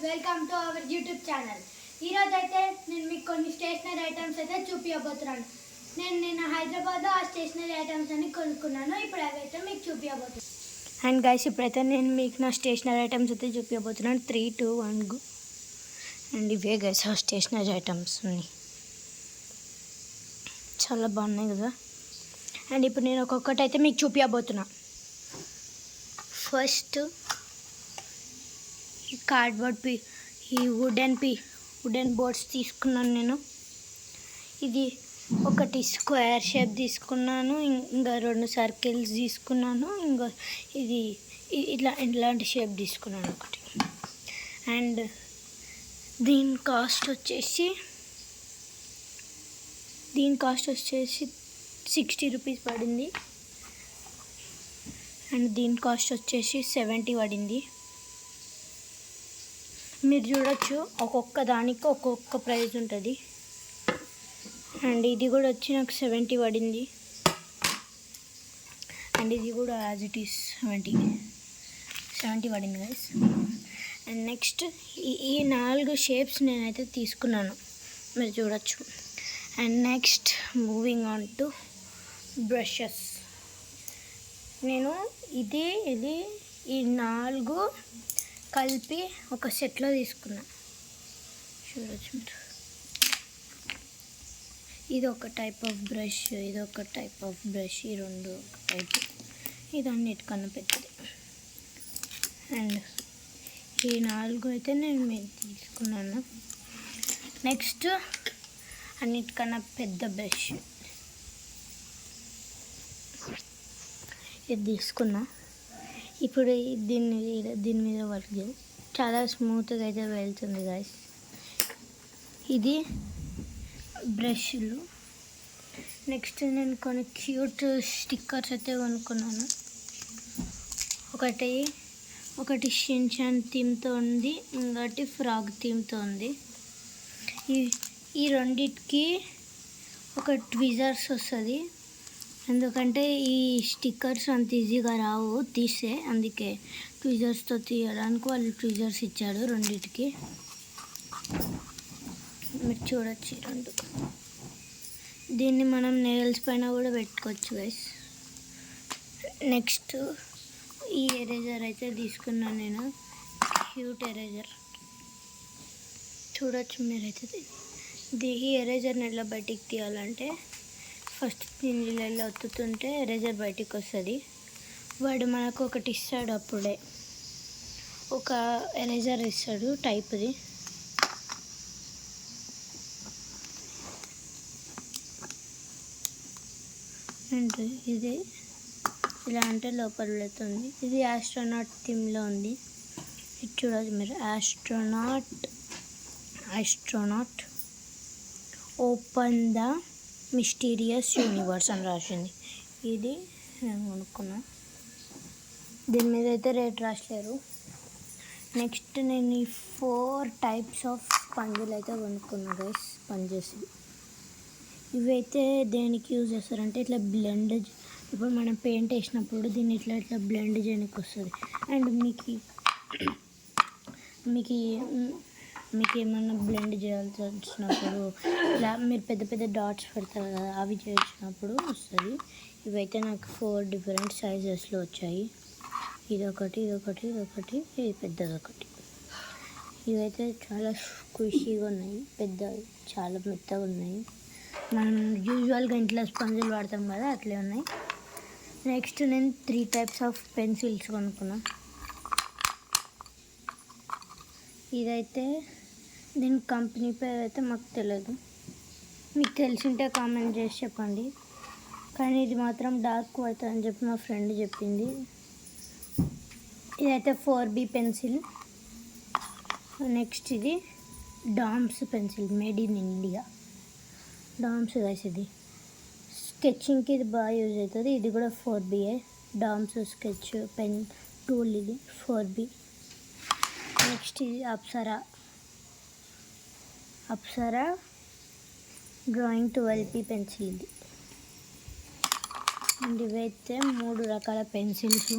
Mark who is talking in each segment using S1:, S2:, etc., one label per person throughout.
S1: Welcome to our YouTube channel. ఈరోజు అయితే నేను మీకు కొన్ని స్టేషనరీ ఐటమ్స్ అయితే చూపించబోతున్నాను. నేను హైదరాబాద్లో ఆ స్టేషనరీ ఐటమ్స్ అన్ని కొనుక్కున్నాను. ఇప్పుడు అవైతే మీకు చూపించబోతున్నాను. అండ్ గైస్, ఇప్పుడైతే నేను మీకు నా స్టేషనరీ ఐటమ్స్ అయితే చూపించబోతున్నాను. 3, 2, 1 గో. అండ్ ఇవే గైస్ ఆ స్టేషనరీ ఐటమ్స్ ఉన్నాయి, చాలా బాగున్నాయి కదా. అండ్ ఇప్పుడు నేను ఒక్కొక్కటి అయితే మీకు చూపించబోతున్నా. ఫస్ట్ కార్డ్బోర్డ్ ఈ వుడెన్ బోర్డ్స్ తీసుకున్నాను నేను. ఇది ఒకటి స్క్వేర్ షేప్ తీసుకున్నాను, ఇంకా 2 సర్కిల్స్ తీసుకున్నాను, ఇంకా ఇది ఇలాంటి షేప్ తీసుకున్నాను ఒకటి. అండ్ దీని కాస్ట్ వచ్చేసి 60 రూపీస్ పడింది. అండ్ దీని కాస్ట్ వచ్చేసి 70 పడింది. మీరు చూడొచ్చు, ఒక్కొక్క దానికి ఒక్కొక్క ప్రైస్ ఉంటుంది. అండ్ ఇది కూడా వచ్చి నాకు 70 పడింది. అండ్ ఇది కూడా యాజ్ ఇట్ ఈస్ 70 పడింది గైస్. అండ్ నెక్స్ట్ ఈ 4 షేప్స్ నేనైతే తీసుకున్నాను, మీరు చూడొచ్చు. And next moving on to brushes. నేను ఇది ఈ 4 కలిపి ఒక సెట్లో తీసుకున్నా, చూడొచ్చు మీరు. ఇది ఒక టైప్ ఆఫ్ బ్రష్, ఇది ఒక టైప్ ఆఫ్ బ్రష్, ఈ 2 ఒక టైప్, ఇది అన్నిటికన్నా పెద్దది. అండ్ ఈ 4 అయితే నేను తీసుకున్నాను. నెక్స్ట్ అన్నిటికన్నా పెద్ద బ్రష్ ఇది తీసుకున్నా. ఇప్పుడు దీని మీద వర్క్ చాలా స్మూత్గా అయితే వెళ్తుంది గైస్. ఇది బ్రష్లు. నెక్స్ట్ నేను కొన్ని క్యూట్ స్టిక్కర్స్ అయితే కొనుక్కున్నాను. ఒకటి షిన్చాన్ థీమ్తో ఉంది, ఇంకోటి ఫ్రాగ్ థీమ్తో ఉంది. ఈ రెండిటికి ఒక ట్విజర్స్ వస్తుంది, ఎందుకంటే ఈ స్టిక్కర్స్ అంత ఈజీగా రావు తీసే, అందుకే ట్విజర్స్తో తీయడానికి వాళ్ళు ట్విజర్స్ ఇచ్చాడు రెండిటికి. మీరు చూడొచ్చు ఈ 2. దీన్ని మనం నెయిల్స్ పైన కూడా పెట్టుకోవచ్చు గైస్. నెక్స్ట్ ఈ ఎరేజర్ అయితే తీసుకున్నాను నేను, క్యూట్ ఎరేజర్. చూడొచ్చు మీరైతే. ఈ ఎరేజర్ని ఎలా బయటికి తీయాలంటే, ఫస్ట్ దీనిలో ఒత్తుతుంటే ఎరేజర్ బయటికి వస్తుంది. వాడు మనకు ఒకటి ఇస్తాడు, అప్పుడే ఒక ఎరేజర్ ఇస్తాడు టైప్ది. అండ్ ఇది ఇలా అంటే లోపల వెళ్తుంది. ఇది ఆస్ట్రోనాట్ థీమ్లో ఉంది, ఇది చూడదు మీరు. Astronaut open the mysterious universe అని రాసింది. ఇది నేను కొనుక్కున్నా. దీని మీద అయితే రేట్ రాసలేరు. నెక్స్ట్ నేను ఈ 4 టైప్స్ ఆఫ్ స్పంజులు అయితే కొనుక్కున్నా గైస్, స్పంజెస్. ఇవైతే దేనికి యూజ్ చేస్తారంటే, ఇట్లా బ్లెండ్, ఇప్పుడు మనం పెయింట్ వేసినప్పుడు దీన్ని ఇట్లా బ్లెండ్ చేయడానికి వస్తుంది. అండ్ మీకు ఏమన్నా బ్లెండ్ చేయాల్సి వచ్చినప్పుడు, ఇలా మీరు పెద్ద పెద్ద డాట్స్ పెడతారు కదా, అవి చేసినప్పుడు వస్తుంది. ఇవైతే నాకు 4 డిఫరెంట్ సైజెస్లో వచ్చాయి. ఇదొకటి, ఇది పెద్దదొకటి. ఇవైతే చాలా స్క్విషీగా ఉన్నాయి, చాలా మెత్తగా ఉన్నాయి. మనం యూజువల్గా ఇంట్లో స్పంజులు వాడతాం కదా, అట్లే ఉన్నాయి. నెక్స్ట్ నేను 3 టైప్స్ ఆఫ్ పెన్సిల్స్ కొనుక్కున్నా. ఇదైతే దీని కంపెనీ పేరు అయితే మాకు తెలియదు, మీకు తెలిసింటే కామెంట్ చేసి చెప్పండి. కానీ ఇది మాత్రం డార్క్ పడుతుంది అని చెప్పి మా ఫ్రెండ్ చెప్పింది. ఇదైతే 4B పెన్సిల్. నెక్స్ట్ ఇది DOMS pencil, made in India. DOMS guys, ఇది స్కెచింగ్కి ఇది బాగా యూజ్ అవుతుంది. ఇది కూడా 4B. DOMS sketch pen tool, ఇది 4B. నెక్స్ట్ ఇది అప్సరా డ్రాయింగ్ 12P పెన్సిల్ ఇది. అండ్ ఇవైతే 3 రకాల పెన్సిల్స్.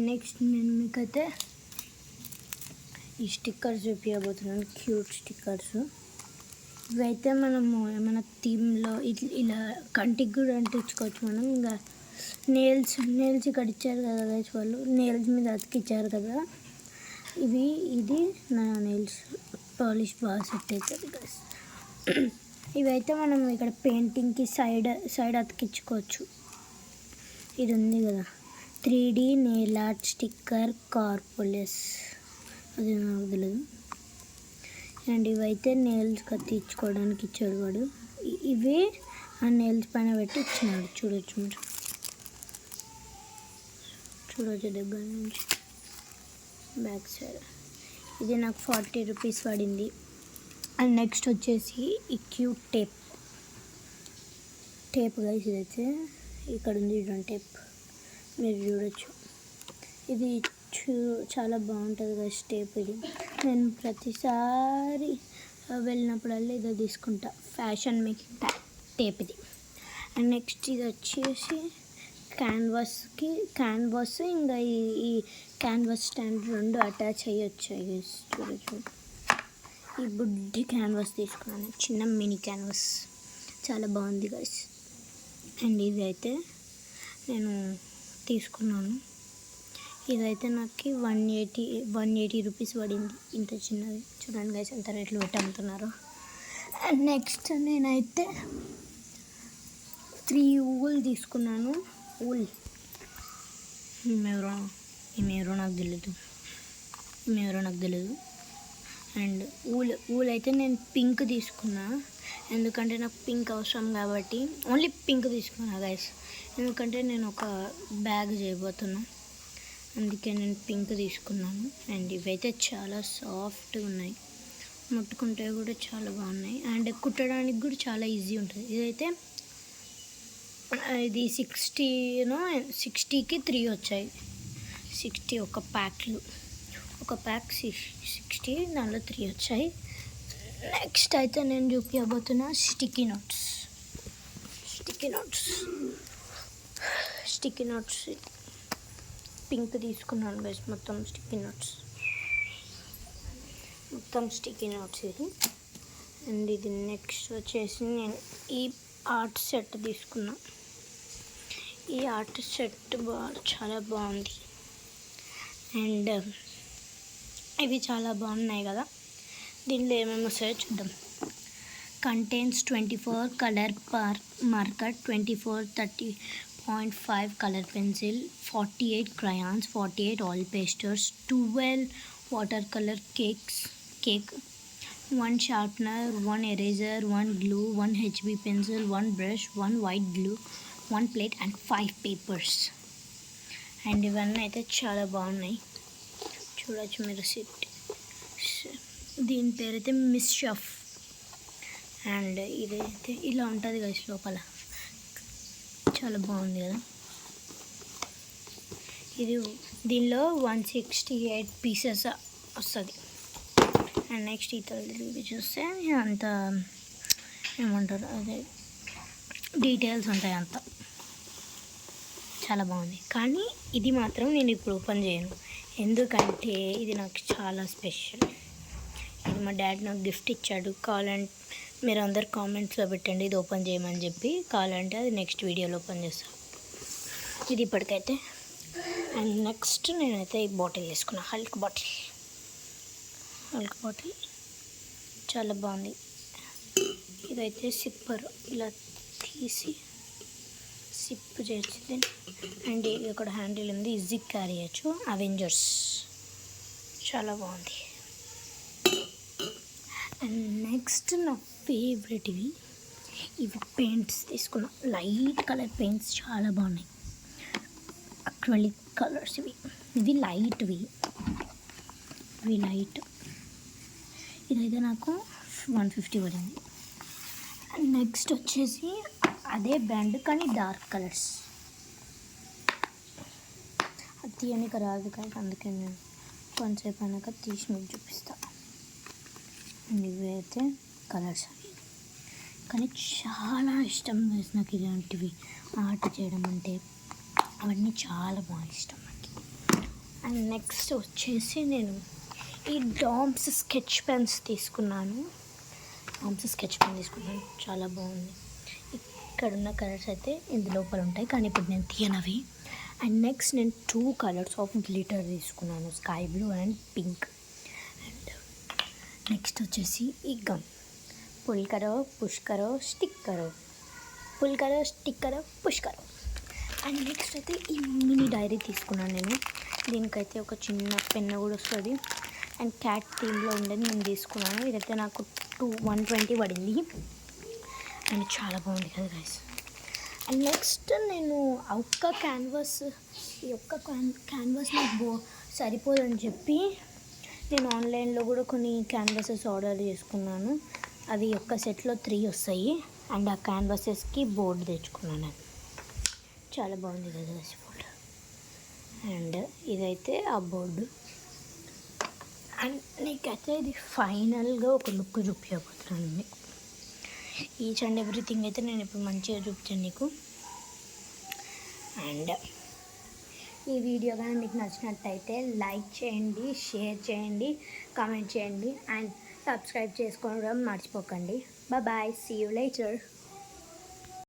S1: నెక్స్ట్ నేను మీకైతే ఈ స్టిక్కర్స్ చూపించబోతున్నాను, క్యూట్ స్టిక్కర్స్. ఇవైతే మనము ఏమైనా థీమ్లో ఇలా కంటికి కూడా అంటించుకోవచ్చు. మనం ఇంకా నెయిల్స్ ఇక్కడ ఇచ్చారు కదా గైస్, వాళ్ళు నెయిల్స్ మీద అతికిచ్చారు కదా, ఇది నా నెయిల్స్ పాలిష్ బాగా సెట్ అవుతుంది గైస్. ఇవైతే మనం ఇక్కడ పెయింటింగ్కి సైడ్ అతికించుకోవచ్చు. ఇది ఉంది కదా 3D నెయిల్ ఆర్ట్ స్టిక్కర్ కార్పోలెస్, అది నాకు తెలియదు. అండ్ ఇవైతే నెయిల్స్కి అతికించుకోవడానికి ఇచ్చాడు వాడు. ఇవి ఆ నెయిల్స్ పైన పెట్టి ఇచ్చినాడు. చూడొచ్చు దగ్గర నుంచి బ్యాక్ సైడ్. ఇది నాకు 40 రూపీస్ పడింది. అండ్ నెక్స్ట్ వచ్చేసి ఈ క్యూట్ టేప్ గైస్. ఇదైతే ఇక్కడ ఉంది చూడండి టేప్, మీరు చూడొచ్చు. ఇది చాలా బాగుంటుంది గైస్ టేప్. ఇది నేను ప్రతిసారి వెళ్ళినప్పుడల్లా ఇదే తీసుకుంటా, ఫ్యాషన్ మేకింగ్ టేప్ ఇది. అండ్ నెక్స్ట్ ఇది వచ్చేసి క్యాన్వాస్ ఇంకా ఈ క్యాన్వాస్ స్టాండ్ రెండు అటాచ్ అయ్యొచ్చు గైస్. చూడొచ్చు, ఈ బుడ్డి క్యాన్వాస్ తీసుకున్నాను, చిన్న మినీ క్యాన్వాస్, చాలా బాగుంది గైస్. అండ్ ఇది అయితే నేను తీసుకున్నాను. ఇదైతే నాకు 180 రూపీస్ పడింది, ఇంత చిన్నది. చూడండి గైస్ ఎంత రేట్లు పెట్టి అమ్ముతున్నారు. అండ్ నెక్స్ట్ నేనైతే 3 ఊల్ తీసుకున్నాను. ఈమెవరో నాకు తెలియదు. అండ్ ఊల్ అయితే నేను పింక్ తీసుకున్నా, ఎందుకంటే నాకు పింక్ అవసరం కాబట్టి ఓన్లీ పింక్ తీసుకున్నా గైస్. ఎందుకంటే నేను ఒక బ్యాగ్ చేయబోతున్నా, అందుకే నేను పింక్ తీసుకున్నాను. అండ్ ఇవైతే చాలా సాఫ్ట్గా ఉన్నాయి, ముట్టుకుంటే కూడా చాలా బాగున్నాయి. అండ్ కుట్టడానికి కూడా చాలా ఈజీ ఉంటుంది. ఇదైతే ఇది 60కి 3 వచ్చాయి. 60 ఒక ప్యాక్ 60, దానిలో 3 వచ్చాయి. నెక్స్ట్ అయితే నేను చూపించబోతున్నా స్టిక్కీ నోట్స్ పింక్ తీసుకున్నాను గైస్. మొత్తం స్టిక్కీ నోట్స్ ఇది. అండ్ ఇది నెక్స్ట్ వచ్చేసి నేను ఈ ఆర్ట్ సెట్ తీసుకున్నా. ఈ ఆర్ట్ సెట్ చాలా బాగుంది. అండ్ ఇవి చాలా బాగున్నాయి కదా. దీనిలో ఏమేమి వస్తాయో చూద్దాం. Contains 24 colour marker, 24 30.5 colour pencil, 48 crayons, 48 oil pastels, 12 watercolor cake, 1 sharpener, 1 eraser, 1 glue, 1 HB pencil, 1 brush, 1 white glue, 1 plate and 5 papers. And ఇవన్నీ అయితే చాలా బాగున్నాయి, చూడొచ్చు మీరు. దీని పేరైతే మిస్షఫ్. అండ్ ఇదైతే ఇలా ఉంటుంది కదా లోపల, చాలా బాగుంది కదా. దీనిలో 168 పీసెస్ వస్తుంది. అండ్ నెక్స్ట్ ఈ తల్లి చూస్తే అంత ఏమంటారు, అదే డీటెయిల్స్ ఉంటాయి అంత, చాలా బాగుంది. కానీ ఇది మాత్రం నేను ఇప్పుడు ఓపెన్ చేయను, ఎందుకంటే ఇది నాకు చాలా స్పెషల్. ఇది మా డాడీ నాకు గిఫ్ట్ ఇచ్చాడు. కావాలంటే మీరు అందరు కామెంట్స్లో పెట్టండి ఇది ఓపెన్ చేయమని చెప్పి, కావాలంటే అది నెక్స్ట్ వీడియోలో ఓపెన్ చేస్తాను. ఇది ఇప్పటికైతే. అండ్ నెక్స్ట్ నేనైతే ఈ బాటిల్ తీసుకున్నా, హల్క్ బాటిల్ చాలా బాగుంది. ఇదైతే సిప్పర్, ఇలా తీసి సిప్ చేసి. అండ్ ఇక్కడ హ్యాండిల్ ఉంది, జిప్ క్యారీ చేయొచ్చు. అవెంజర్స్ చాలా బాగుంది. అండ్ నెక్స్ట్ నా ఫేవరెట్ ఇవి పెయింట్స్ తీసుకున్నా. లైట్ కలర్ పెయింట్స్ చాలా బాగున్నాయి, అక్రిలిక్ కలర్స్. ఇవి లైట్. ఇదైతే నాకు 150 పడింది. నెక్స్ట్ వచ్చేసి అదే బ్రాండ్ కానీ డార్క్ కలర్స్. అది తీయనికి రాదు కానీ అందుకే నేను కొంచెంసేపు అయినాక తీసి మీకు చూపిస్తాను. ఇవి అయితే కలర్స్ అవి, కానీ చాలా ఇష్టం నాకు ఇలాంటివి ఆర్ట్ చేయడం అంటే, అవన్నీ చాలా బాగా ఇష్టం నాకు. అండ్ నెక్స్ట్ వచ్చేసి నేను ఈ డామ్స్ స్కెచ్ పెన్స్ తీసుకున్నాను. చాలా బాగుంది. ఇక్కడ ఉన్న కలర్స్ అయితే ఇందు లోపల ఉంటాయి, కానీ ఇప్పుడు నేను తీయనవి. అండ్ నెక్స్ట్ నేను 2 కలర్స్ ఆఫ్ గ్లిటర్ తీసుకున్నాను, sky blue and pink. And next వచ్చేసి ఈ గమ్, పుల్ కరో పుష్ కరో స్టిక్ కరో, పుల్ కరో స్టిక్ కరో పుష్ కరో. అండ్ నెక్స్ట్ అయితే ఈ మినీ డైరీ తీసుకున్నాను నేను. దీనికైతే ఒక చిన్న పెన్ను కూడా వస్తుంది. అండ్ క్యాట్ థీమ్లో ఉండేది నేను తీసుకున్నాను. ఇదైతే నాకు 120 పడింది. అండ్ చాలా బాగుంది కదా గైస్. అండ్ నెక్స్ట్ నేను ఈ ఒక్క క్యాన్వాస్ నాకు సరిపోదని చెప్పి నేను ఆన్లైన్లో కూడా కొన్ని క్యాన్వాసెస్ ఆర్డర్ చేసుకున్నాను. అవి ఒక్క సెట్లో 3 వస్తాయి. అండ్ ఆ క్యాన్వాసెస్కి బోర్డు తెచ్చుకున్నాను నేను. చాలా బాగుంది కదా గైస్ ఫోటో. అండ్ ఇదైతే ఆ బోర్డు. అండ్ నీకైతే ఇది ఫైనల్గా ఒక లుక్ చూపించబోతున్నాను మీకు. ఈచ్ అండ్ ఎవ్రీథింగ్ అయితే నేను ఇప్పుడు మంచిగా చూపించాను నీకు. అండ్ ఈ వీడియో కానీ మీకు నచ్చినట్టయితే లైక్ చేయండి, షేర్ చేయండి, కామెంట్ చేయండి అండ్ సబ్స్క్రైబ్ చేసుకోవడం మర్చిపోకండి. Bye, see you later.